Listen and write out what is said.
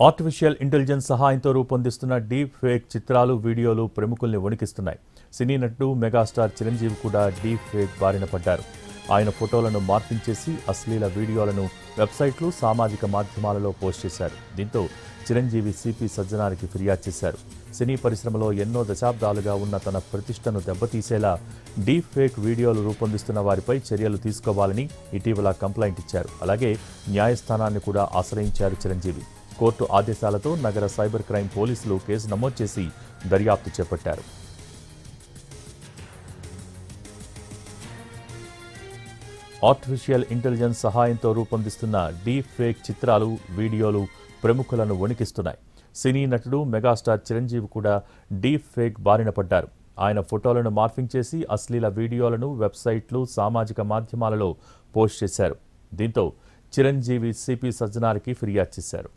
Artificial intelligence సహాయంతో రూపొందిస్తున్న deep fake చిత్రాలు, వీడియోలు ప్రముఖుల్ని వణికిస్తున్నాయి. సినీ నటుడు మెగాస్టార్ చిరంజీవి కూడా డీప్ ఫేక్ బారిన పడ్డారు. ఆయన ఫోటోలను మార్ఫింగ్ చేసి అశ్లీల వీడియోలను వెబ్సైట్లు, సామాజిక మాధ్యమాలలో పోస్ట్ చేశారు. దీంతో చిరంజీవి సిపి సజ్జనారికి ఫిర్యాదు చేశారు. సినీ పరిశ్రమలో ఎన్నో దశాబ్దాలుగా ఉన్న తన ప్రతిష్టను దెబ్బతీసేలా డీప్ ఫేక్ వీడియోలు రూపొందిస్తున్న వారిపై చర్యలు తీసుకోవాలని ఇటీవల కంప్లైంట్ ఇచ్చారు. అలాగే న్యాయస్థానాన్ని కూడా ఆశ్రయించారు చిరంజీవి. కోర్టు ఆదేశాలతో నగర సైబర్ క్రైమ్ పోలీసులు కేసు నమోదు చేసి దర్యాప్తు చేపట్టారు. ఆర్టిఫిషియల్ ఇంటెలిజెన్స్ సహాయంతో రూపొందిస్తున్న డీప్ ఫేక్ చిత్రాలు, వీడియోలు ప్రముఖులను వణికిస్తున్నాయి. సినీ నటుడు మెగాస్టార్ చిరంజీవి కూడా డీప్ ఫేక్ బారిన పడ్డారు. ఆయన ఫోటోలను మార్ఫింగ్ చేసి అశ్లీల వీడియోలను వెబ్సైట్లు, సామాజిక మాధ్యమాలలో పోస్ట్ చేశారు. దీంతో చిరంజీవి సిపి సజ్జనారికి ఫిర్యాదు చేశారు.